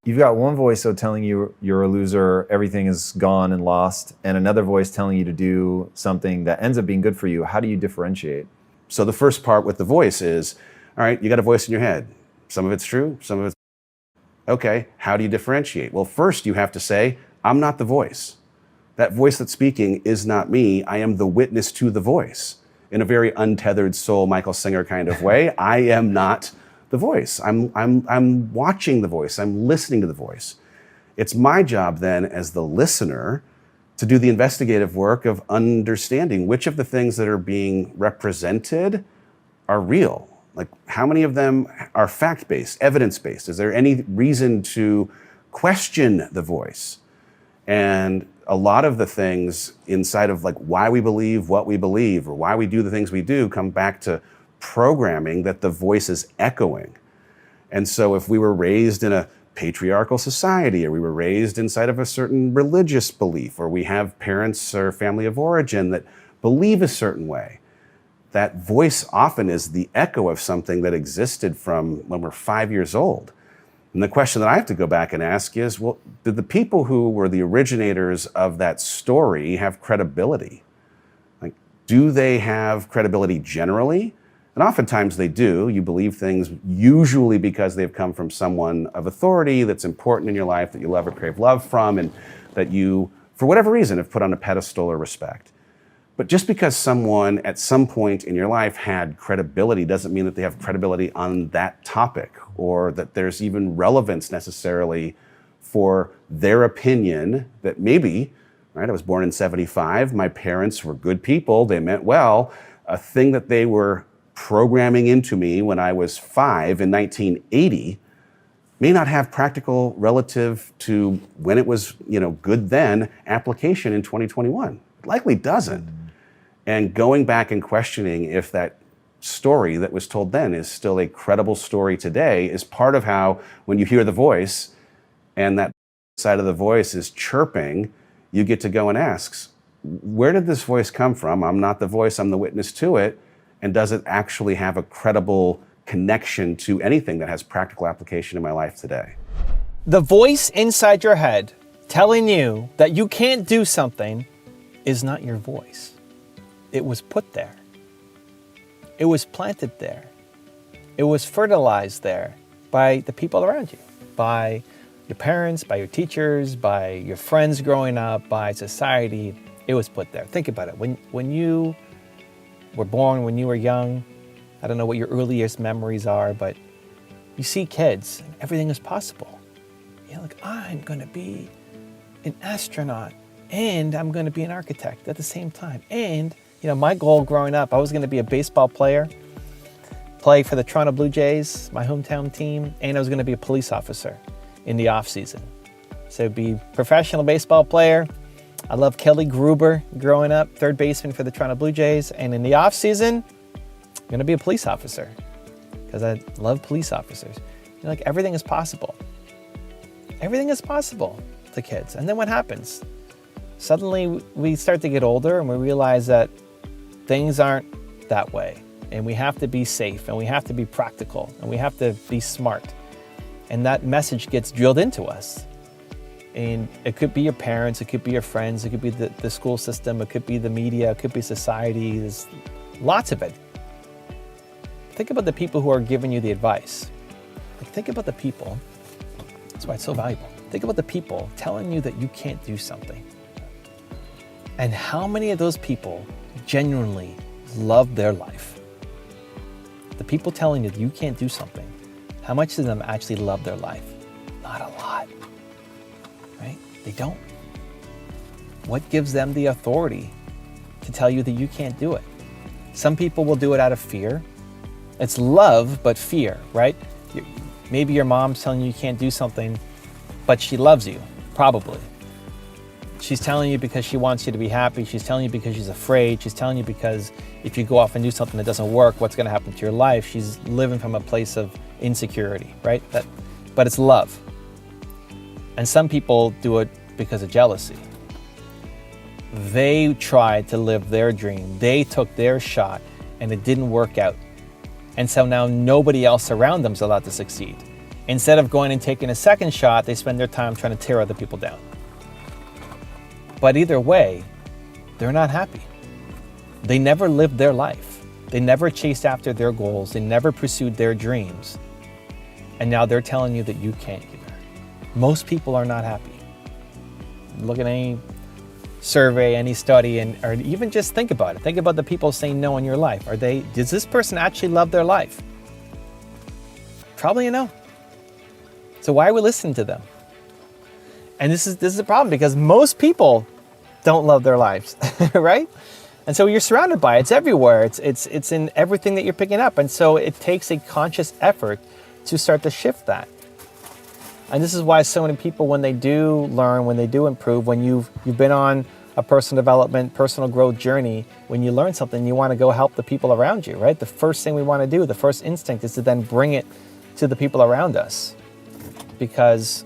You've got one voice though telling you you're a loser, everything is gone and lost, and another voice telling you to do something that ends up being good for you. How do you differentiate? So the first part with the voice is, all right, you got a voice in your head. Some of it's true, some of it's okay. How do you differentiate? Well, first you have to say, I'm not the voice. That voice that's speaking is not me. I am the witness to the voice. In a very untethered soul, Michael Singer kind of way, I am not the voice. I'm watching the voice. I'm listening to the voice. It's my job then as the listener to do the investigative work of understanding which of the things that are being represented are real. Like how many of them are fact-based, evidence-based? Is there any reason to question the voice? And a lot of the things inside of like why we believe what we believe or why we do the things we do come back to programming that the voice is echoing. And so if we were raised in a patriarchal society or we were raised inside of a certain religious belief or we have parents or family of origin that believe a certain way, that voice often is the echo of something that existed from when we're 5 years old. And the question that I have to go back and ask is, well, did the people who were the originators of that story have credibility? Like, do they have credibility generally? And oftentimes they do. You believe things usually because they've come from someone of authority that's important in your life, that you love or crave love from, and that you, for whatever reason, have put on a pedestal or respect. But just because someone at some point in your life had credibility doesn't mean that they have credibility on that topic or that there's even relevance necessarily for their opinion that maybe, right, I was born in 75, my parents were good people, they meant well, a thing that they were programming into me when I was 5 in 1980 may not have practical relative to when it was, good then application in 2021. It likely doesn't. And going back and questioning if that story that was told then is still a credible story today is part of how, when you hear the voice and that side of the voice is chirping, you get to go and ask, where did this voice come from? I'm not the voice, I'm the witness to it. And does it actually have a credible connection to anything that has practical application in my life today? The voice inside your head telling you that you can't do something is not your voice. It was put there. It was planted there. It was fertilized there by the people around you, by your parents, by your teachers, by your friends growing up, by society. It was put there. Think about it. When you were born, when you were young, I don't know what your earliest memories are, but you see kids, and everything is possible. You're like, I'm going to be an astronaut, and I'm going to be an architect at the same time. And, my goal growing up, I was going to be a baseball player, play for the Toronto Blue Jays, my hometown team, and I was going to be a police officer in the off season. So be a professional baseball player. I love Kelly Gruber growing up, third baseman for the Toronto Blue Jays. And in the off season, I'm going to be a police officer because I love police officers. Everything is possible. Everything is possible to kids. And then what happens? Suddenly we start to get older and we realize that things aren't that way. And we have to be safe and we have to be practical and we have to be smart. And that message gets drilled into us. And it could be your parents, it could be your friends, it could be the school system, it could be the media, it could be society. There's lots of it. Think about the people who are giving you the advice. Think about the people. That's why it's so valuable. Think about the people telling you that you can't do something. And how many of those people genuinely love their life? The people telling you that you can't do something, how much of them actually love their life? Not a lot. Right? They don't. What gives them the authority to tell you that you can't do it? Some people will do it out of fear. It's love, but fear, right? Maybe your mom's telling you can't do something, but she loves you, probably. She's telling you because she wants you to be happy. She's telling you because she's afraid. She's telling you because if you go off and do something that doesn't work, what's going to happen to your life? She's living from a place of insecurity, right? But it's love. And some people do it because of jealousy. They tried to live their dream. They took their shot and it didn't work out. And so now nobody else around them is allowed to succeed. Instead of going and taking a second shot, they spend their time trying to tear other people down. But either way, they're not happy. They never lived their life. They never chased after their goals. They never pursued their dreams. And now they're telling you that you can't either. Most people are not happy. Look at any survey, any study, or even just think about it. Think about the people saying no in your life. Does this person actually love their life? Probably a no. So why are we listening to them? And this is a problem because most people don't love their lives, right? And so you're surrounded by it. It's everywhere. It's in everything that you're picking up. And so it takes a conscious effort to start to shift that. And this is why so many people, when they do learn, when they do improve, when you've been on a personal development, personal growth journey, when you learn something, you want to go help the people around you, right? The first thing we want to do, the first instinct is to then bring it to the people around us because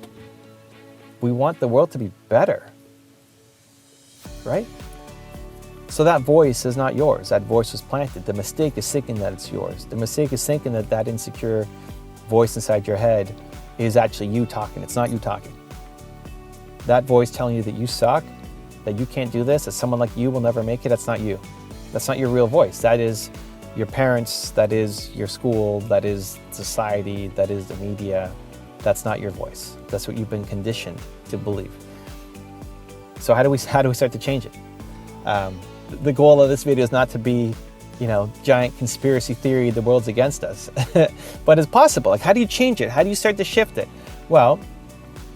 we want the world to be better, right? So that voice is not yours. That voice was planted. The mistake is thinking that it's yours. The mistake is thinking that that insecure voice inside your head is actually you talking. It's not you talking. That voice telling you that you suck, that you can't do this, that someone like you will never make it, that's not you. That's not your real voice. That is your parents, that is your school, that is society, that is the media. That's not your voice. That's what you've been conditioned to believe. So how do we start to change it? The goal of this video is not to be, giant conspiracy theory, the world's against us, but it's possible. Like, how do you change it? How do you start to shift it? Well,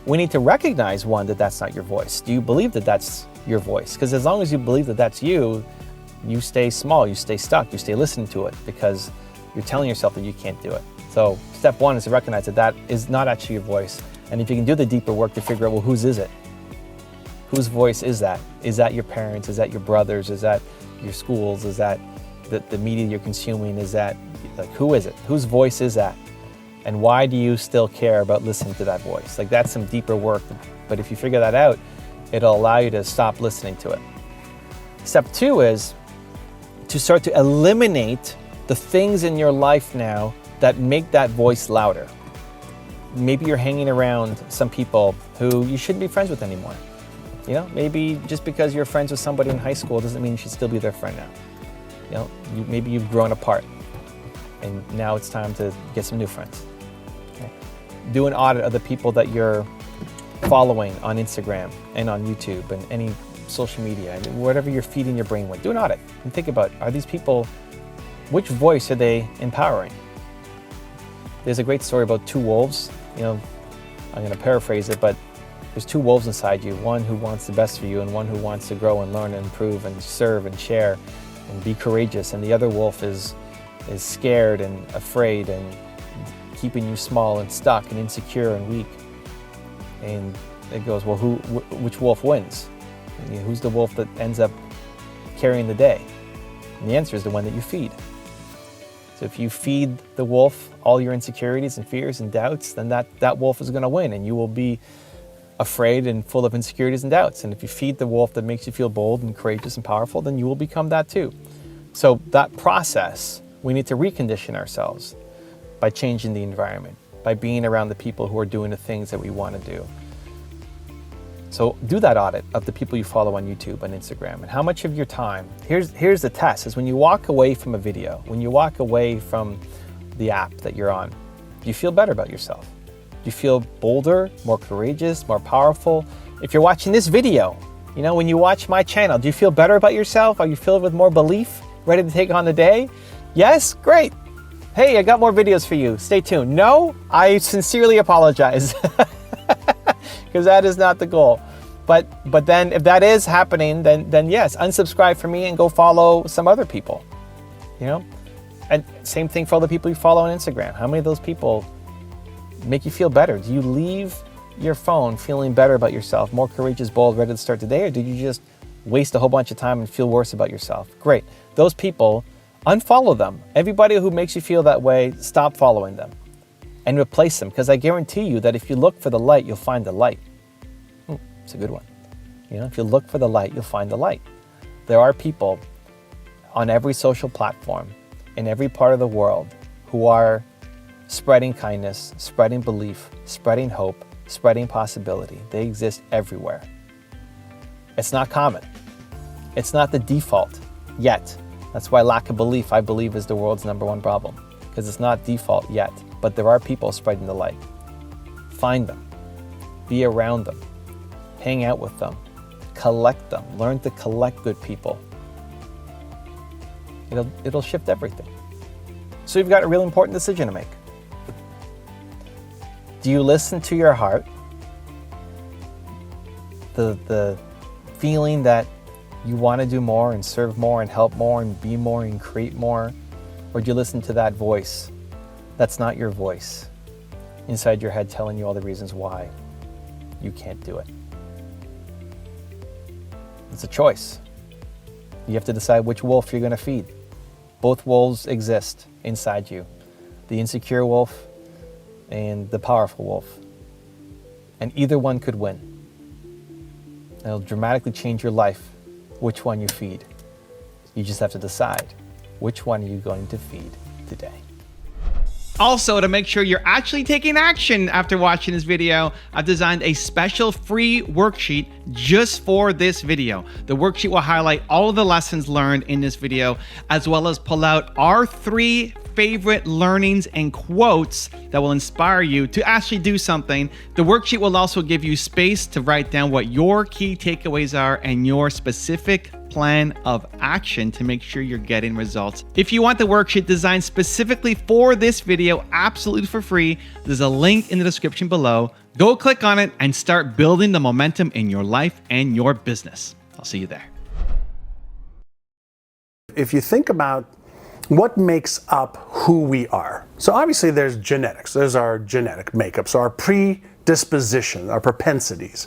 we need to recognize, one, that that's not your voice. Do you believe that that's your voice? Because as long as you believe that that's you, you stay small, you stay stuck, you stay listening to it because you're telling yourself that you can't do it. So step one is to recognize that that is not actually your voice. And if you can do the deeper work to figure out, well, whose is it? Whose voice is that? Is that your parents? Is that your brothers? Is that your schools? Is that the media you're consuming? Is that, who is it? Whose voice is that? And why do you still care about listening to that voice? That's some deeper work. But if you figure that out, it'll allow you to stop listening to it. Step two is to start to eliminate the things in your life now that make that voice louder. Maybe you're hanging around some people who you shouldn't be friends with anymore. Maybe just because you're friends with somebody in high school doesn't mean you should still be their friend now. Maybe you've grown apart and now it's time to get some new friends. Okay. Do an audit of the people that you're following on Instagram and on YouTube and any social media, whatever you're feeding your brain with. Do an audit and think about, are these people, which voice are they empowering? There's a great story about two wolves. I'm going to paraphrase it, but there's two wolves inside you, one who wants the best for you and one who wants to grow and learn and improve and serve and share and be courageous. And the other wolf is scared and afraid and keeping you small and stuck and insecure and weak. And it goes, well, which wolf wins? Who's the wolf that ends up carrying the day? And the answer is the one that you feed. So if you feed the wolf all your insecurities and fears and doubts, then that wolf is going to win and you will be afraid and full of insecurities and doubts. And if you feed the wolf that makes you feel bold and courageous and powerful, then you will become that too. So that process, we need to recondition ourselves by changing the environment, by being around the people who are doing the things that we want to do. So do that audit of the people you follow on YouTube and Instagram and how much of your time, here's the test, is when you walk away from a video, when you walk away from the app that you're on, do you feel better about yourself? Do you feel bolder, more courageous, more powerful? If you're watching this video, when you watch my channel, do you feel better about yourself? Are you filled with more belief, ready to take on the day? Yes? Great. Hey, I got more videos for you. Stay tuned. No? I sincerely apologize. Because that is not the goal. But then if that is happening, then yes, unsubscribe from me and go follow some other people. And same thing for all the people you follow on Instagram. How many of those people make you feel better? Do you leave your phone feeling better about yourself, more courageous, bold, ready to start the day, or did you just waste a whole bunch of time and feel worse about yourself? Great. Those people, unfollow them. Everybody who makes you feel that way, stop following them and replace them, because I guarantee you that if you look for the light, you'll find the light. It's a good one. If you look for the light, you'll find the light. There are people on every social platform in every part of the world who are spreading kindness, spreading belief, spreading hope, spreading possibility. They exist everywhere. It's not common. It's not the default yet. That's why lack of belief, I believe, is the world's #1 problem, because it's not default yet, but there are people spreading the light. Find them, be around them, hang out with them, collect them, learn to collect good people. It'll shift everything. So you've got a real important decision to make. Do you listen to your heart? The feeling that you want to do more and serve more and help more and be more and create more? Or do you listen to that voice that's not your voice inside your head telling you all the reasons why you can't do it? It's a choice. You have to decide which wolf you're going to feed. Both wolves exist inside you, the insecure wolf and the powerful wolf. And either one could win. It'll dramatically change your life, which one you feed. You just have to decide which one are you going to feed today. Also, to make sure you're actually taking action after watching this video, I've designed a special free worksheet just for this video. The worksheet will highlight all of the lessons learned in this video, as well as pull out our 3 favorite learnings and quotes that will inspire you to actually do something. The worksheet will also give you space to write down what your key takeaways are and your specific plan of action to make sure you're getting results. If you want the worksheet designed specifically for this video, absolutely for free, there's a link in the description below. Go click on it and start building the momentum in your life and your business. I'll see you there. If you think about what makes up who we are. So obviously there's genetics. There's our genetic makeup, so our predisposition, our propensities.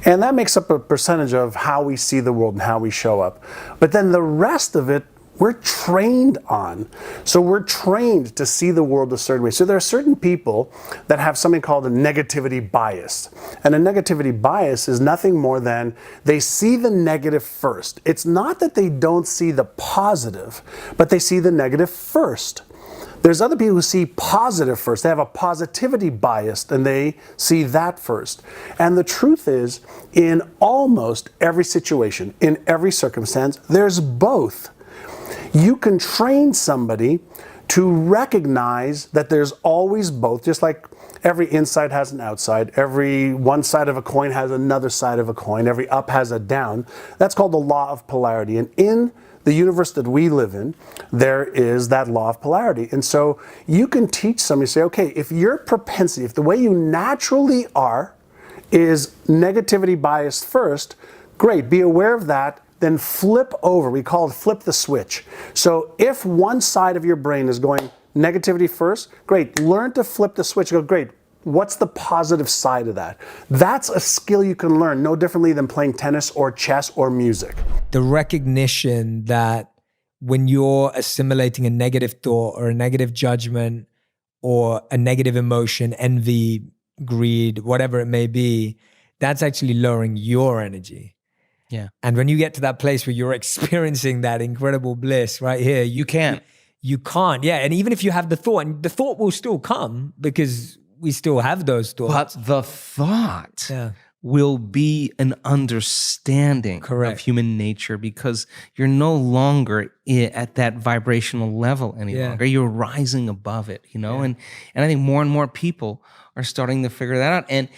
And that makes up a percentage of how we see the world and how we show up. But then the rest of it, we're trained on. So we're trained to see the world a certain way. So there are certain people that have something called a negativity bias. And a negativity bias is nothing more than they see the negative first. It's not that they don't see the positive, but they see the negative first. There's other people who see positive first. They have a positivity bias and they see that first. And the truth is, in almost every situation, in every circumstance, there's both. You can train somebody to recognize that there's always both, just like every inside has an outside, every one side of a coin has another side of a coin, every up has a down. That's called the law of polarity. And in the universe that we live in, there is that law of polarity. And so you can teach somebody, say, okay, if your propensity, if the way you naturally are is negativity biased first, great, be aware of that. Then flip over. We call it flip the switch. So if one side of your brain is going negativity first, great. Learn to flip the switch. Go, great. What's the positive side of that? That's a skill you can learn no differently than playing tennis or chess or music. The recognition that when you're assimilating a negative thought or a negative judgment or a negative emotion, envy, greed, whatever it may be, that's actually lowering your energy. Yeah. And when you get to that place where you're experiencing that incredible bliss right here, you can't. Yeah. And even if you have the thought, and the thought will still come because we still have those thoughts. But the thought will be an understanding of human nature, because you're no longer at that vibrational level any longer. You're rising above it, you know? And I think more and more people are starting to figure that out.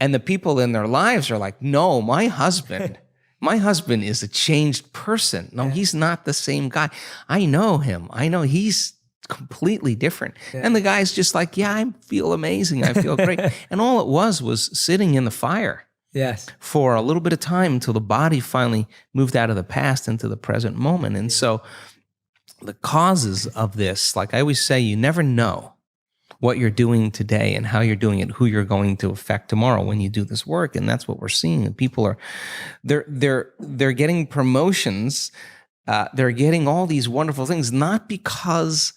And the people in their lives are like, no, my husband is a changed person. No, he's not the same guy. I know him. I know he's completely different. Yeah. And the guy's just like, yeah, I feel amazing. I feel great. And all it was sitting in the fire for a little bit of time until the body finally moved out of the past into the present moment. And so the causes of this, like I always say, you never know what you're doing today and how you're doing it, who you're going to affect tomorrow when you do this work. And that's what we're seeing. People are, they're getting promotions. They're getting all these wonderful things, not because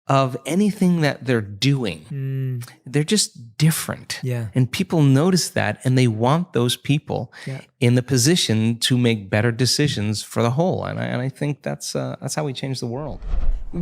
of anything that they're doing. They're just different. Yeah. And people notice that, and they want those people in the position to make better decisions for the whole. And I think that's how we change the world.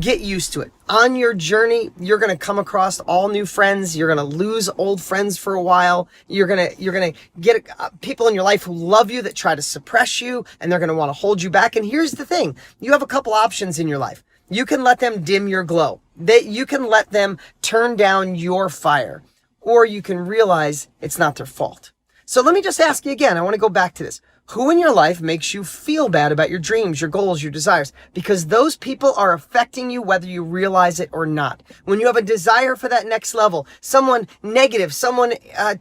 Get used to it. On your journey, you're going to come across all new friends. You're going to lose old friends for a while. You're going to get people in your life who love you that try to suppress you, and they're going to want to hold you back. And here's the thing. You have a couple options in your life. You can let them dim your glow. You can let them turn down your fire, or you can realize it's not their fault. So let me just ask you again. I want to go back to this. Who in your life makes you feel bad about your dreams, your goals, your desires? Because those people are affecting you whether you realize it or not. When you have a desire for that next level, someone negative, someone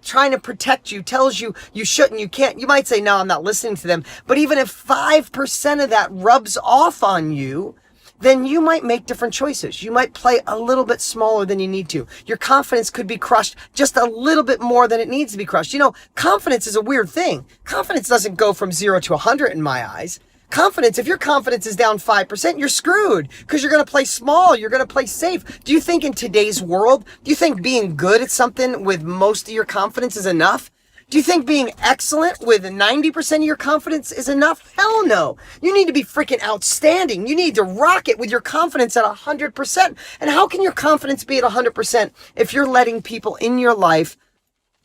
trying to protect you, tells you you shouldn't, you can't, you might say, no, I'm not listening to them. But even if 5% of that rubs off on you, then you might make different choices. You might play a little bit smaller than you need to. Your confidence could be crushed just a little bit more than it needs to be crushed. You know, confidence is a weird thing. Confidence doesn't go from 0 to 100 in my eyes. Confidence, if your confidence is down 5%, you're screwed because you're going to play small. You're going to play safe. Do you think in today's world, do you think being good at something with most of your confidence is enough? Do you think being excellent with 90% of your confidence is enough? Hell no. You need to be freaking outstanding. You need to rock it with your confidence at 100%. And how can your confidence be at 100% if you're letting people in your life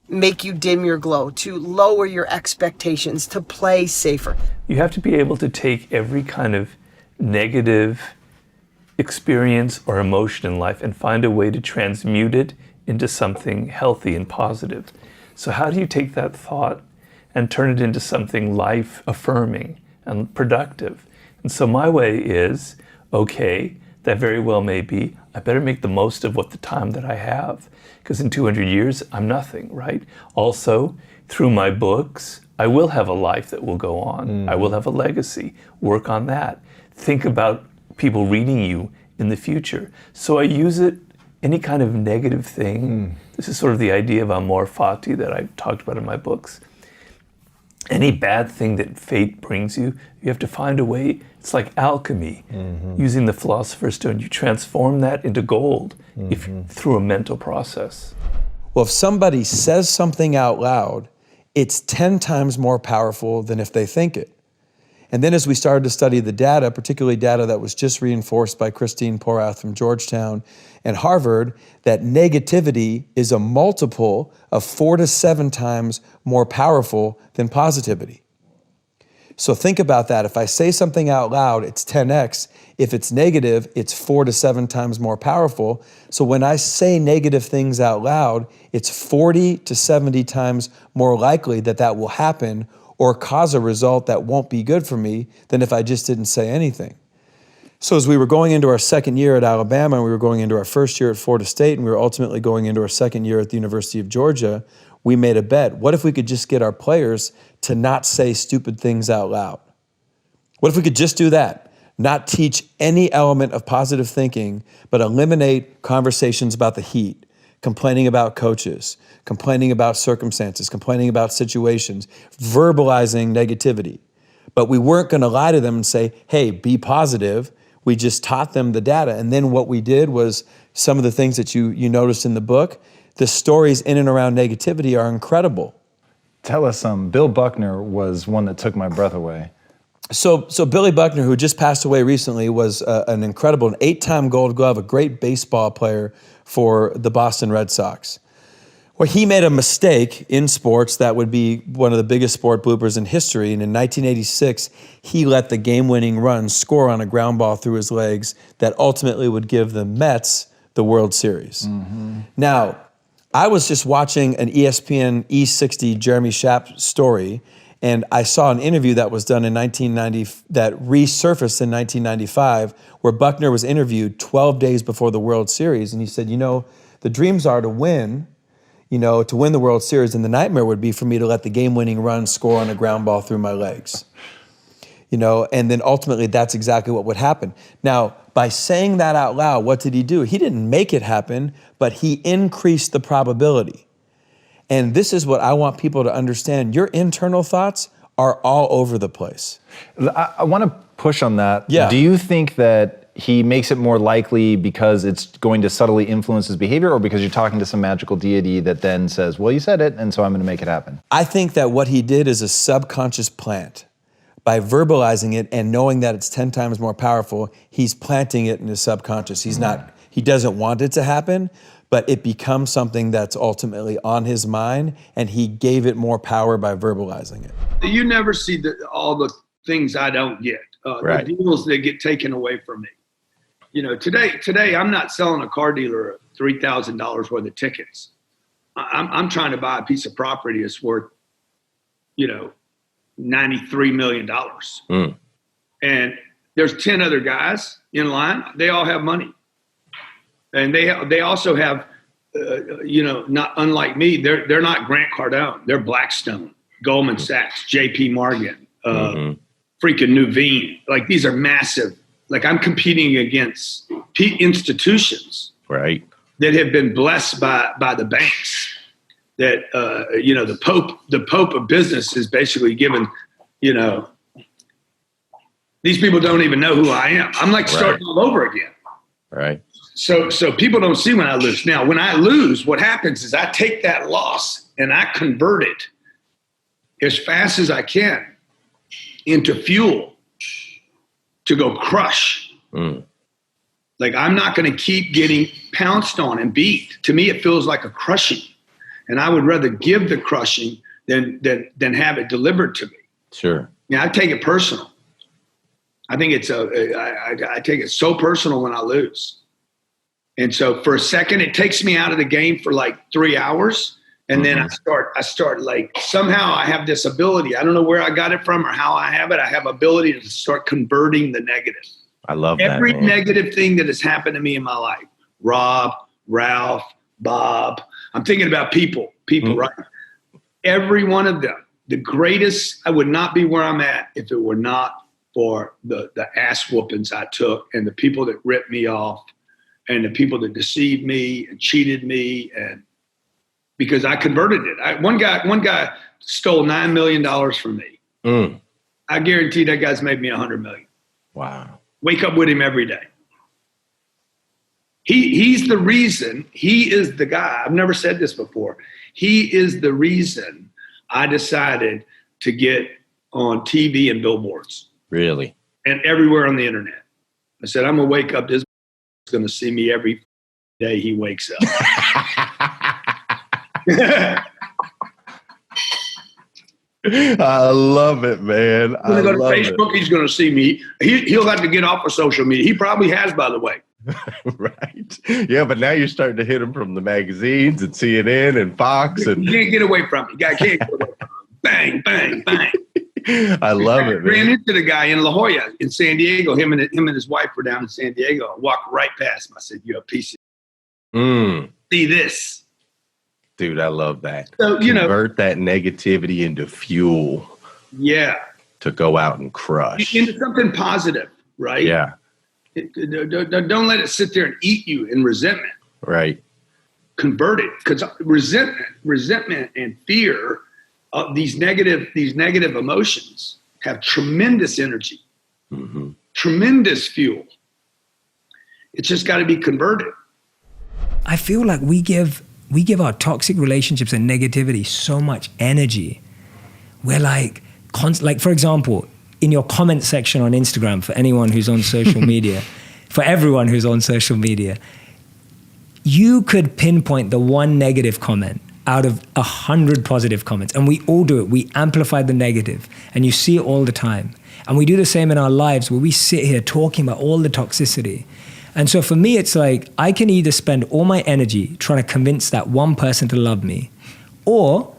make you dim your glow, to lower your expectations, to play safer? You have to be able to take every kind of negative experience or emotion in life and find a way to transmute it into something healthy and positive. So how do you take that thought and turn it into something life-affirming and productive? And so my way is, okay, that very well may be, I better make the most of what the time that I have, because in 200 years, I'm nothing, right? Also, through my books, I will have a life that will go on. I will have a legacy. Work on that. Think about people reading you in the future. So I use it, any kind of negative thing. This is sort of the idea of amor fati that I've talked about in my books. Any bad thing that fate brings you, you have to find a way. It's like alchemy, using the philosopher's stone. You transform that into gold through a mental process. Well, if somebody says something out loud, it's 10 times more powerful than if they think it. And then as we started to study the data, particularly data that was just reinforced by Christine Porath from Georgetown and Harvard, that negativity is a multiple of 4 to 7 times more powerful than positivity. So think about that. If I say something out loud, it's 10x. If it's negative, it's 4 to 7 times more powerful. So when I say negative things out loud, it's 40 to 70 times more likely that that will happen or cause a result that won't be good for me than if I just didn't say anything. So as we were going into our second year at Alabama, and we were going into our first year at Florida State, and we were ultimately going into our second year at the University of Georgia, we made a bet. What if we could just get our players to not say stupid things out loud? What if we could just do that? Not teach any element of positive thinking, but eliminate conversations about the heat, complaining about coaches, complaining about circumstances, complaining about situations, verbalizing negativity. But we weren't going to lie to them and say, hey, be positive. We just taught them the data. And then what we did was some of the things that you noticed in the book, the stories in and around negativity are incredible. Tell us some. Bill Buckner was one that took my breath away. So Billy Buckner, who just passed away recently, was an 8-time Gold Glove, a great baseball player for the Boston Red Sox. Well, he made a mistake in sports that would be one of the biggest sport bloopers in history. And in 1986, he let the game-winning run score on a ground ball through his legs that ultimately would give the Mets the World Series. Now, I was just watching an ESPN E60 Jeremy Schaap story, and I saw an interview that was done in 1990 that resurfaced in 1995, where Buckner was interviewed 12 days before the World Series, and he said, the dreams are to win the World Series, and the nightmare would be for me to let the game-winning run score on a ground ball through my legs. And then ultimately that's exactly what would happen. Now, by saying that out loud, what did he do? He didn't make it happen, but he increased the probability. And this is what I want people to understand. Your internal thoughts are all over the place. I want to push on that. Yeah. Do you think that he makes it more likely because it's going to subtly influence his behavior, or because you're talking to some magical deity that then says, well, you said it, and so I'm going to make it happen? I think that what he did is a subconscious plant. By verbalizing it and knowing that it's 10 times more powerful, he's planting it in his subconscious. He doesn't want it to happen, but it becomes something that's ultimately on his mind, and he gave it more power by verbalizing it. You never see all the things I don't get, right. The deals that get taken away from me. You know, today I'm not selling a car dealer $3,000 worth of tickets. I'm trying to buy a piece of property that's worth, $93 million. And there's 10 other guys in line. They all have money. And they also have, not unlike me, they're not Grant Cardone. They're Blackstone, Goldman Sachs, JP Morgan, freaking Nuveen. Like, these are massive. Like, I'm competing against institutions, right, that have been blessed by the banks. That the Pope of business is basically given. These people don't even know who I am. I'm like starting all over again. Right. So people don't see when I lose. Now, when I lose, what happens is I take that loss and I convert it as fast as I can into fuel to go crush. Like, I'm not going to keep getting pounced on and beat. To me, it feels like a crushing. And I would rather give the crushing than have it delivered to me. Sure. Yeah, I take it personal. I think I take it so personal when I lose. And so for a second, it takes me out of the game for like 3 hours. And then I start like, somehow I have this ability. I don't know where I got it from or how I have it. I have ability to start converting the negative. I love every that, man. negative thing that has happened to me in my life. Rob, Ralph, Bob. I'm thinking about people, right? Every one of them. The greatest, I would not be where I'm at if it were not for the ass whoopings I took, and the people that ripped me off, and the people that deceived me and cheated me, and because I converted it. One guy stole $9 million from me. I guarantee that guy's made me $100 million. Wow. Wake up with him every day. He's the reason. He is the guy. I've never said this before. He is the reason I decided to get on TV and billboards. Really? And everywhere on the internet. I said, I'm going to wake up. This is going to see me every day he wakes up. I love it, man. I'm going to go to Facebook. He's going to see me. He'll have to get off of social media. He probably has, by the way. Right. Yeah, but now you're starting to hit him from the magazines and CNN and Fox. And you can't get away from it. You can't get away from it. Bang, bang, bang. I love it, man. Ran into the guy in La Jolla in San Diego. Him and his wife were down in San Diego. I walked right past him. I said, you're a piece of see this. Dude, I love that. So, convert that negativity into fuel. Yeah. To go out and crush. Into something positive, right? Yeah. Don't let it sit there and eat you in resentment. Right. Convert it, because resentment and fear, these negative emotions have tremendous energy, tremendous fuel. It's just got to be converted. I feel like we give our toxic relationships and negativity so much energy. We're like for example, in your comment section on Instagram, for anyone who's on social media, for everyone who's on social media, you could pinpoint the one negative comment out of 100 positive comments. And we all do it. We amplify the negative, and you see it all the time. And we do the same in our lives, where we sit here talking about all the toxicity. And so for me, it's like, I can either spend all my energy trying to convince that one person to love me, or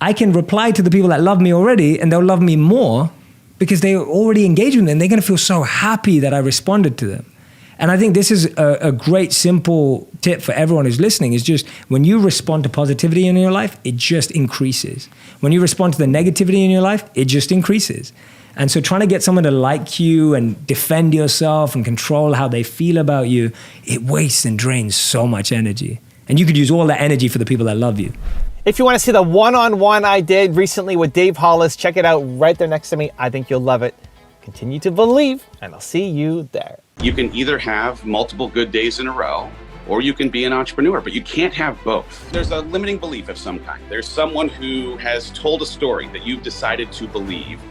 I can reply to the people that love me already, and they'll love me more because they already engaged with me, and they're going to feel so happy that I responded to them. And I think this is a great, simple tip for everyone who's listening, is just when you respond to positivity in your life, it just increases. When you respond to the negativity in your life, it just increases. And so trying to get someone to like you and defend yourself and control how they feel about you, it wastes and drains so much energy. And you could use all that energy for the people that love you. If you want to see the one-on-one I did recently with Dave Hollis, check it out right there next to me. I think you'll love it. Continue to believe, and I'll see you there. You can either have multiple good days in a row, or you can be an entrepreneur, but you can't have both. There's a limiting belief of some kind. There's someone who has told a story that you've decided to believe,